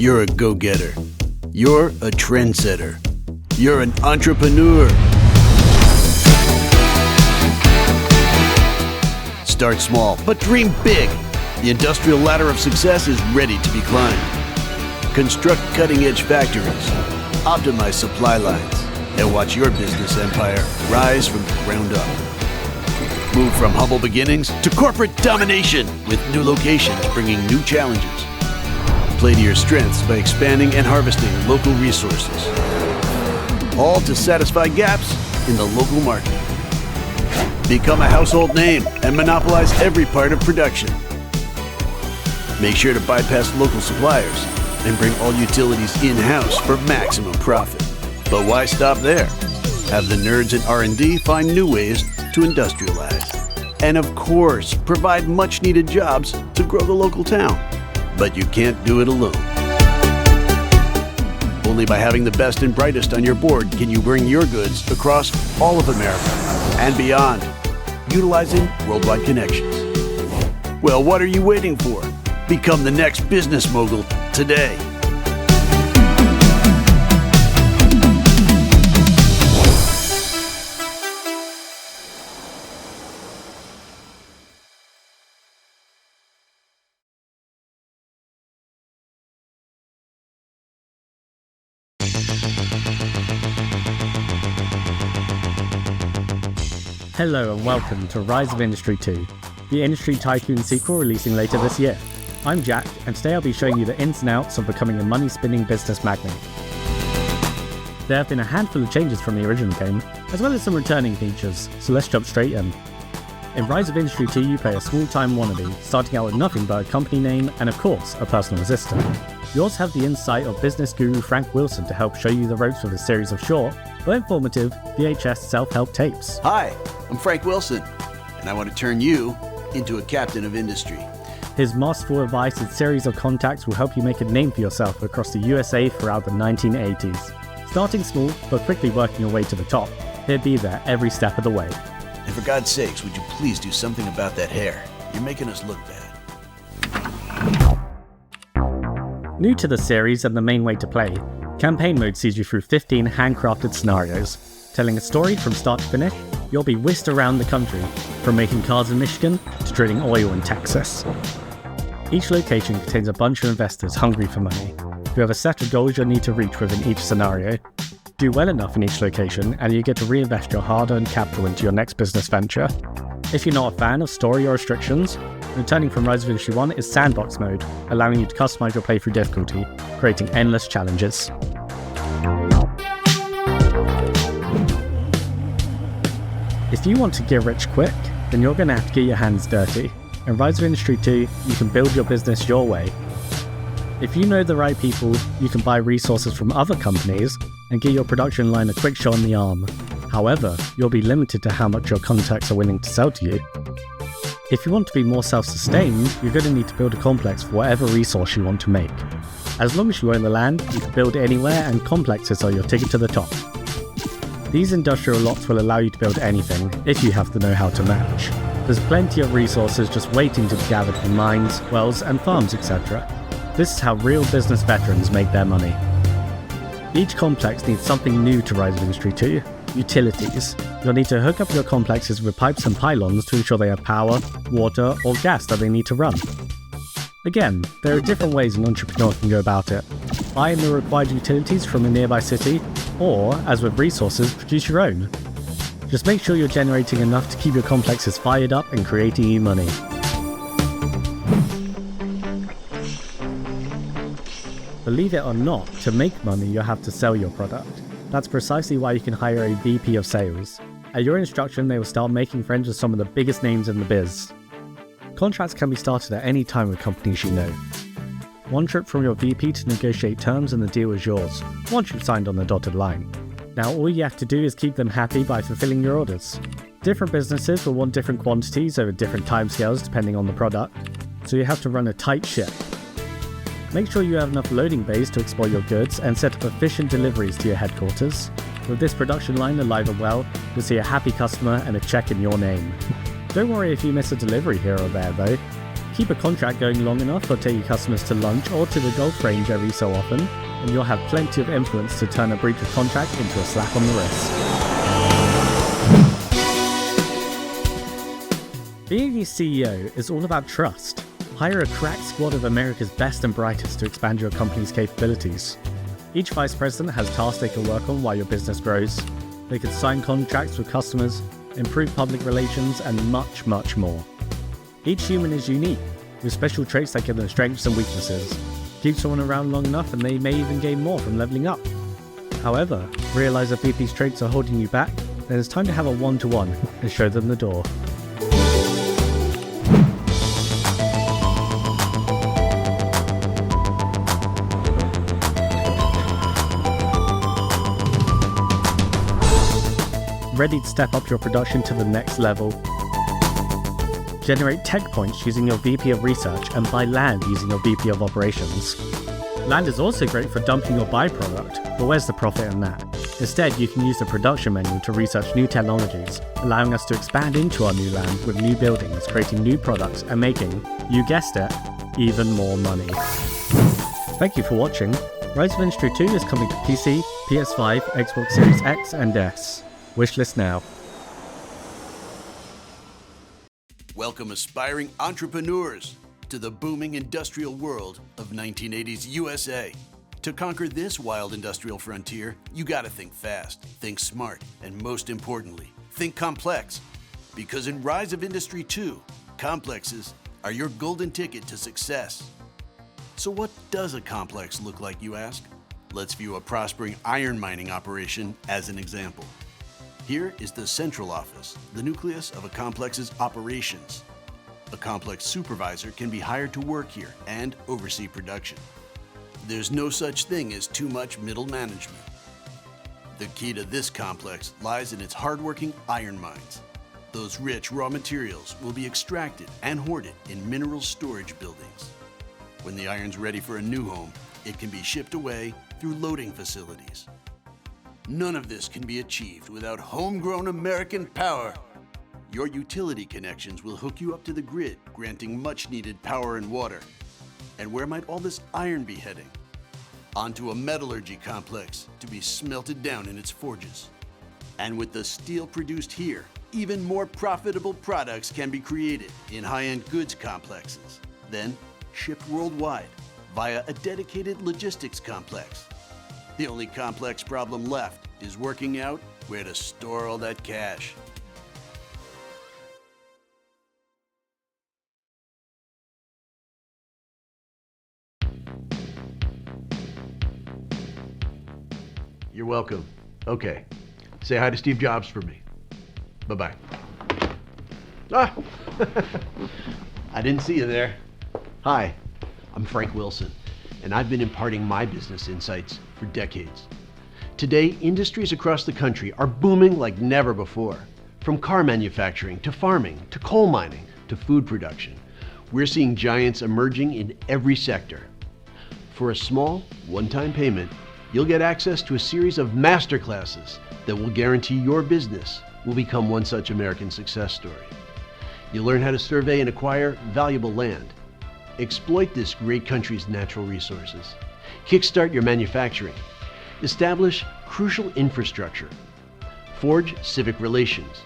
You're a go-getter. You're a trendsetter. You're an entrepreneur. Start small, but dream big. The industrial ladder of success is ready to be climbed. Construct cutting-edge factories, optimize supply lines, and watch your business empire rise from the ground up. Move from humble beginnings to corporate domination with new locations bringing new challenges. Play to your strengths by expanding and harvesting local resources, all to satisfy gaps in the local market. Become a household name and monopolize every part of production. Make sure to bypass local suppliers and bring all utilities in-house for maximum profit. But why stop there? Have the nerds in R&D find new ways to industrialize. And of course, provide much-needed jobs to grow the local town. But you can't do it alone. Only by having the best and brightest on your board can you bring your goods across all of America and beyond, utilizing worldwide connections. Well, what are you waiting for? Become the next business mogul today. Hello and welcome to Rise of Industry 2, the Industry Tycoon sequel releasing later this year. I'm Jack, and today I'll be showing you the ins and outs of becoming a money-spinning business magnate. There have been a handful of changes from the original game, as well as some returning features, so let's jump straight in. In Rise of Industry 2 you play a small-time wannabe, starting out with nothing but a company name and of course a personal assistant. You also have the insight of business guru Frank Wilson to help show you the ropes with a series of short, but informative, VHS self-help tapes. Hi, I'm Frank Wilson, and I want to turn you into a captain of industry. His masterful advice and series of contacts will help you make a name for yourself across the USA throughout the 1980s. Starting small, but quickly working your way to the top, he'll be there every step of the way. And for God's sakes, would you please do something about that hair? You're making us look bad. New to the series and the main way to play, Campaign Mode sees you through 15 handcrafted scenarios. Telling a story from start to finish, you'll be whisked around the country, from making cars in Michigan to drilling oil in Texas. Each location contains a bunch of investors hungry for money. You have a set of goals you'll need to reach within each scenario. Do well enough in each location and you get to reinvest your hard-earned capital into your next business venture. If you're not a fan of story or restrictions, returning from Rise of Industry 1 is Sandbox Mode, allowing you to customize your playthrough difficulty, creating endless challenges. If you want to get rich quick, then you're going to have to get your hands dirty. In Rise of Industry 2, you can build your business your way. If you know the right people, you can buy resources from other companies and get your production line a quick shot in the arm. However, you'll be limited to how much your contacts are willing to sell to you. If you want to be more self-sustained, you're going to need to build a complex for whatever resource you want to make. As long as you own the land, you can build anywhere and complexes are your ticket to the top. These industrial lots will allow you to build anything, if you have the know-how to match. There's plenty of resources just waiting to be gathered from mines, wells and farms, etc. This is how real business veterans make their money. Each complex needs something new to Rise of Industry 2, utilities. You'll need to hook up your complexes with pipes and pylons to ensure they have power, water or gas that they need to run. Again, there are different ways an entrepreneur can go about it. Buy in the required utilities from a nearby city, or, as with resources, produce your own. Just make sure you're generating enough to keep your complexes fired up and creating you money. Believe it or not, to make money you'll have to sell your product. That's precisely why you can hire a VP of sales. At your instruction, they will start making friends with some of the biggest names in the biz. Contracts can be started at any time with companies you know. One trip from your VP to negotiate terms and the deal is yours, once you've signed on the dotted line. Now all you have to do is keep them happy by fulfilling your orders. Different businesses will want different quantities over different timescales depending on the product, so you have to run a tight ship. Make sure you have enough loading bays to export your goods and set up efficient deliveries to your headquarters. With this production line alive and well, you'll see a happy customer and a check in your name. Don't worry if you miss a delivery here or there though. Keep a contract going long enough, or take your customers to lunch or to the golf range every so often, and you'll have plenty of influence to turn a breach of contract into a slap on the wrist. Being a CEO is all about trust. Hire a crack squad of America's best and brightest to expand your company's capabilities. Each vice president has tasks they can work on while your business grows. They can sign contracts with customers, improve public relations, and much, much more. Each human is unique, with special traits that give them strengths and weaknesses. Keep someone around long enough and they may even gain more from leveling up. However, realize that if these traits are holding you back, then it's time to have a one-to-one and show them the door. Ready to step up your production to the next level? Generate tech points using your VP of Research and buy land using your VP of Operations. Land is also great for dumping your byproduct, but where's the profit in that? Instead, you can use the production menu to research new technologies, allowing us to expand into our new land with new buildings, creating new products, and making, you guessed it, even more money. Thank you for watching. Rise of Industry 2 is coming to PC, PS5, Xbox Series X, and S. Wishlist now. Welcome aspiring entrepreneurs to the booming industrial world of 1980s USA. To conquer this wild industrial frontier, you gotta think fast, think smart, and most importantly, think complex. Because in Rise of Industry 2, complexes are your golden ticket to success. So what does a complex look like, you ask? Let's view a prospering iron mining operation as an example. Here is the central office, the nucleus of a complex's operations. A complex supervisor can be hired to work here and oversee production. There's no such thing as too much middle management. The key to this complex lies in its hardworking iron mines. Those rich raw materials will be extracted and hoarded in mineral storage buildings. When the iron's ready for a new home, it can be shipped away through loading facilities. None of this can be achieved without homegrown American power. Your utility connections will hook you up to the grid, granting much-needed power and water. And where might all this iron be heading? Onto a metallurgy complex to be smelted down in its forges. And with the steel produced here, even more profitable products can be created in high-end goods complexes, then shipped worldwide via a dedicated logistics complex. The only complex problem left is working out where to store all that cash. You're welcome. Okay. Say hi to Steve Jobs for me. Bye-bye. Ah! I didn't see you there. Hi, I'm Frank Wilson, and I've been imparting my business insights for decades. Today, industries across the country are booming like never before. From car manufacturing, to farming, to coal mining, to food production. We're seeing giants emerging in every sector. For a small, one-time payment, you'll get access to a series of masterclasses that will guarantee your business will become one such American success story. You'll learn how to survey and acquire valuable land, exploit this great country's natural resources, kickstart your manufacturing, establish crucial infrastructure, forge civic relations,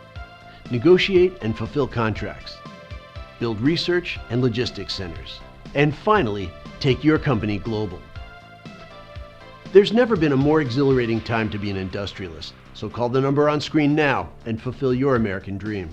negotiate and fulfill contracts, build research and logistics centers, and finally, take your company global. There's never been a more exhilarating time to be an industrialist, so call the number on screen now and fulfill your American dream.